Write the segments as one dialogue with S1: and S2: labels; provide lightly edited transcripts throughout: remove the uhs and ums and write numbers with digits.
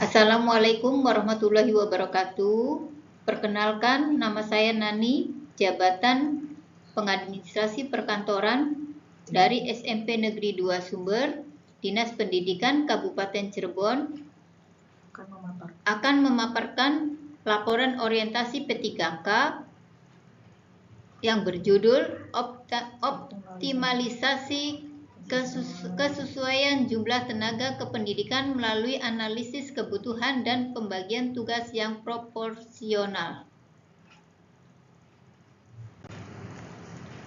S1: Assalamualaikum warahmatullahi wabarakatuh. Perkenalkan, nama saya Nani, jabatan pengadministrasi perkantoran dari SMP Negeri 2 Sumber, Dinas Pendidikan Kabupaten Cirebon, akan memaparkan laporan orientasi P3K yang berjudul Optimalisasi Kesesuaian Jumlah Tenaga Kependidikan melalui Analisis Kebutuhan dan Pembagian Tugas yang Proporsional.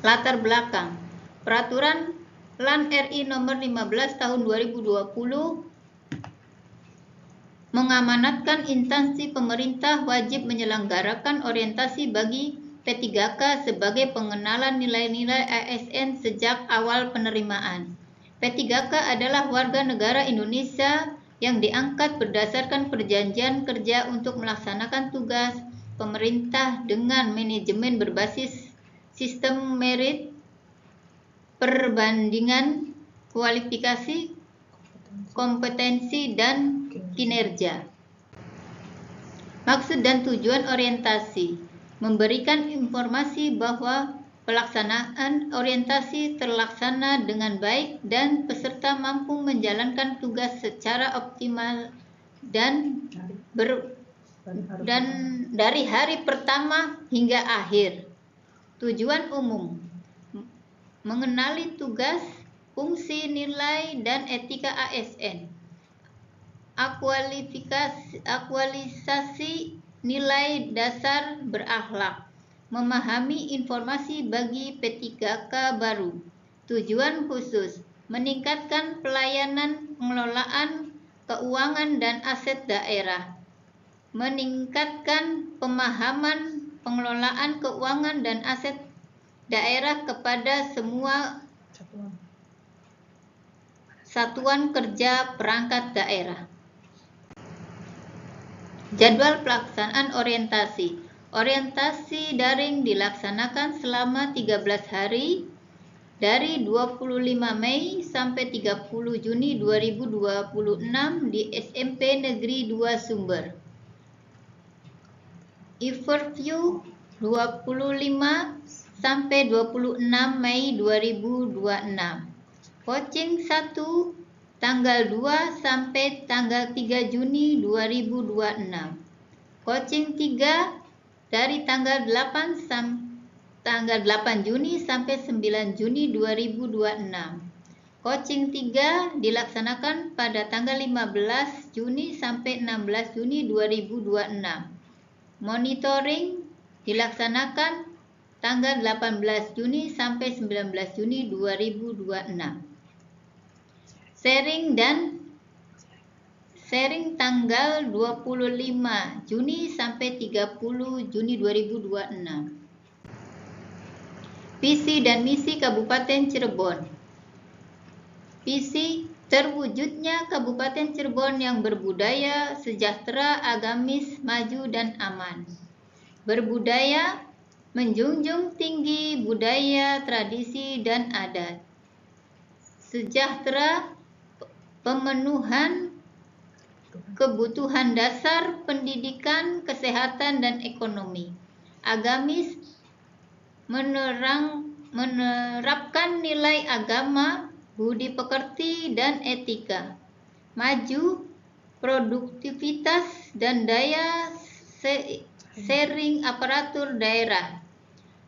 S1: Latar belakang: Peraturan LAN RI Nomor 15 Tahun 2020 mengamanatkan instansi pemerintah wajib menyelenggarakan orientasi bagi P3K sebagai pengenalan nilai-nilai ASN sejak awal penerimaan. P3K adalah warga negara Indonesia yang diangkat berdasarkan perjanjian kerja untuk melaksanakan tugas pemerintah dengan manajemen berbasis sistem merit, perbandingan kualifikasi, kompetensi, dan kinerja. Maksud dan tujuan orientasi: memberikan informasi bahwa pelaksanaan orientasi terlaksana dengan baik dan peserta mampu menjalankan tugas secara optimal dan dari hari pertama hingga akhir. Tujuan umum: mengenali tugas, fungsi, nilai, dan etika ASN, aktualisasi nilai dasar berakhlak, memahami informasi bagi P3K baru. Tujuan khusus: meningkatkan pelayanan pengelolaan keuangan dan aset daerah, meningkatkan pemahaman pengelolaan keuangan dan aset daerah kepada semua satuan kerja perangkat daerah. Jadwal pelaksanaan orientasi. Orientasi daring dilaksanakan selama 13 hari dari 25 Mei sampai 30 Juni 2026 di SMP Negeri 2 Sumber. Overview 25 sampai 26 Mei 2026. Coaching 1 tanggal 2 sampai tanggal 3 Juni 2026. Coaching 3 dari tanggal 8 Juni sampai 9 Juni 2026. Coaching 3 dilaksanakan pada tanggal 15 Juni sampai 16 Juni 2026. Monitoring dilaksanakan tanggal 18 Juni sampai 19 Juni 2026. Sharing tanggal 25 Juni sampai 30 Juni 2026. Visi dan misi Kabupaten Cirebon. Visi: terwujudnya Kabupaten Cirebon yang berbudaya, sejahtera, agamis, maju, dan aman. Berbudaya: menjunjung tinggi budaya, tradisi, dan adat. Sejahtera: pemenuhan kebutuhan dasar pendidikan, kesehatan, dan ekonomi. Agamis: menerapkan nilai agama, budi pekerti, dan etika. Maju: produktivitas dan daya sharing aparatur daerah.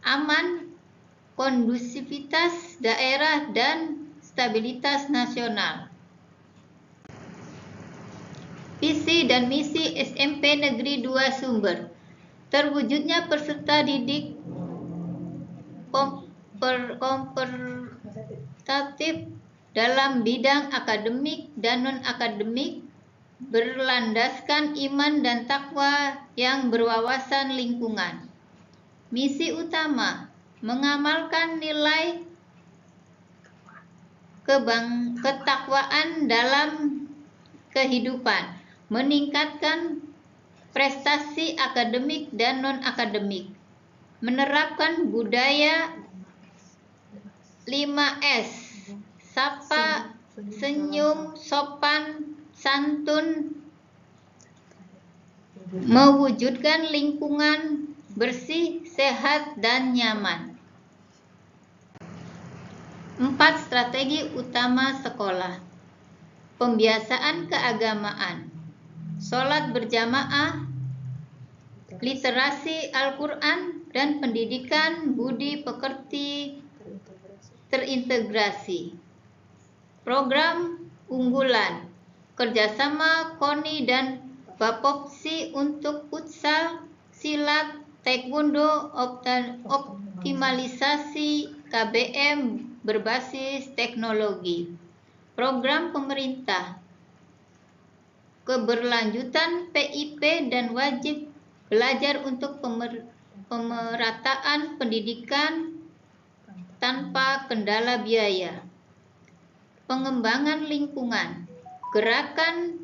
S1: Aman: kondusivitas daerah dan stabilitas nasional. Visi dan misi SMP Negeri 2 Sumber. Terwujudnya peserta didik kompetitif dalam bidang akademik dan non-akademik, berlandaskan iman dan takwa yang berwawasan lingkungan. Misi utama: mengamalkan nilai ketakwaan dalam kehidupan, meningkatkan prestasi akademik dan non-akademik, menerapkan budaya 5S. Sapa, senyum, sopan, santun, mewujudkan lingkungan bersih, sehat, dan nyaman. 4 strategi utama sekolah. Pembiasaan keagamaan, sholat berjamaah, literasi Al-Quran, dan pendidikan budi pekerti terintegrasi. Program unggulan, kerjasama KONI dan Bapopsi untuk futsal, silat, taekwondo, optimalisasi KBM berbasis teknologi. Program pemerintah, keberlanjutan PIP dan wajib belajar untuk pemerataan pendidikan tanpa kendala biaya. Pengembangan lingkungan, gerakan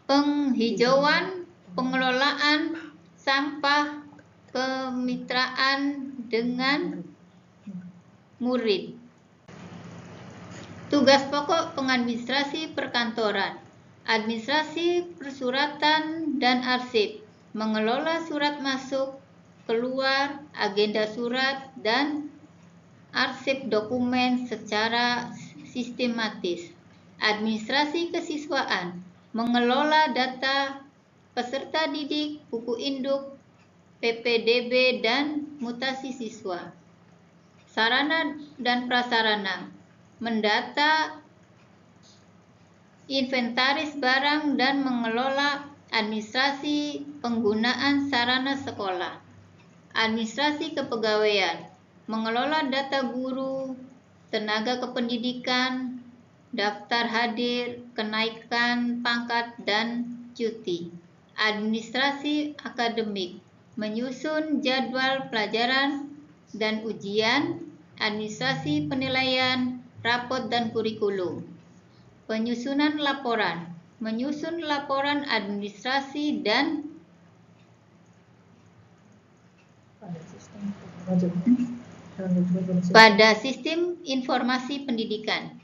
S1: penghijauan, pengelolaan sampah, kemitraan dengan murid. Tugas pokok pengadministrasi perkantoran, administrasi persuratan dan arsip, mengelola surat masuk, keluar, agenda surat, dan arsip dokumen secara sistematis. Administrasi kesiswaan, mengelola data peserta didik, buku induk, PPDB, dan mutasi siswa. Sarana dan prasarana, mendata, inventaris barang, dan mengelola administrasi penggunaan sarana sekolah. Administrasi kepegawaian, mengelola data guru, tenaga kependidikan, daftar hadir, kenaikan pangkat, dan cuti. Administrasi akademik, menyusun jadwal pelajaran dan ujian, administrasi penilaian, rapot, dan kurikulum. Penyusunan laporan, menyusun laporan administrasi dan pada sistem informasi pendidikan.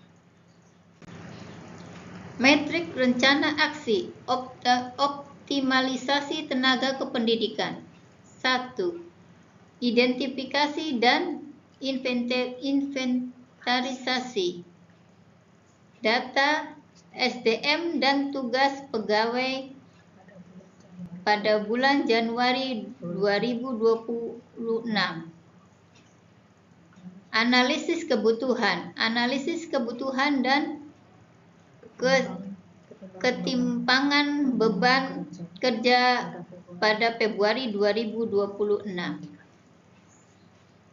S1: Metrik rencana aksi, optimalisasi tenaga kependidikan. 1. Identifikasi dan inventarisasi data SDM dan tugas pegawai pada bulan Januari 2026. Analisis kebutuhan dan ketimpangan beban kerja pada Februari 2026.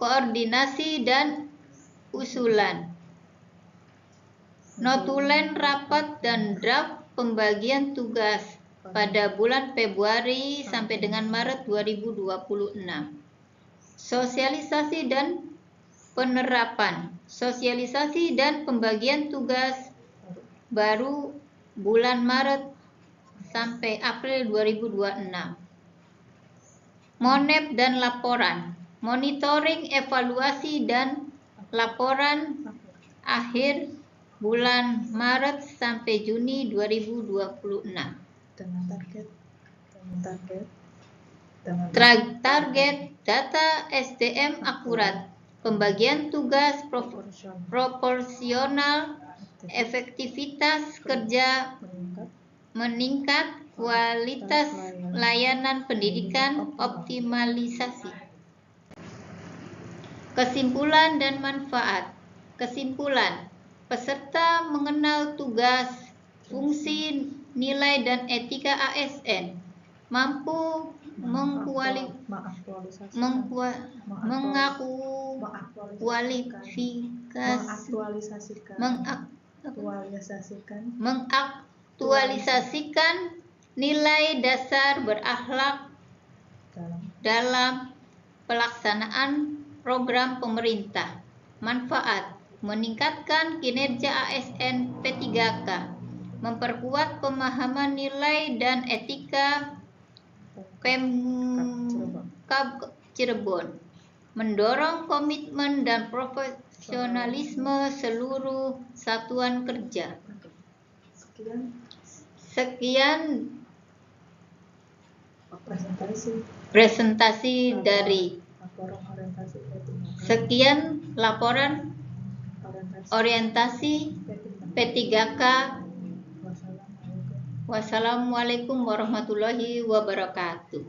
S1: Koordinasi dan usulan. Notulen rapat dan draft pembagian tugas pada bulan Februari sampai dengan Maret 2026. Sosialisasi dan penerapan. Sosialisasi dan pembagian tugas baru bulan Maret sampai April 2026. Monep dan laporan. Monitoring, evaluasi, dan laporan akhir bulan Maret sampai Juni 2026. Target data SDM akurat, pembagian tugas proporsional, efektivitas kerja meningkat, kualitas layanan pendidikan optimalisasi. Kesimpulan dan manfaat. Kesimpulan, peserta mengenal tugas, fungsi, nilai, dan etika ASN, mampu mengaktualisasikan nilai dasar berakhlak dalam pelaksanaan program pemerintah. Manfaat, meningkatkan kinerja ASN P3K, memperkuat pemahaman nilai dan etika Pemkab Cirebon, mendorong komitmen dan profesionalisme seluruh satuan kerja. Sekian presentasi dari laporan orientasi P3K. Wassalamualaikum warahmatullahi wabarakatuh.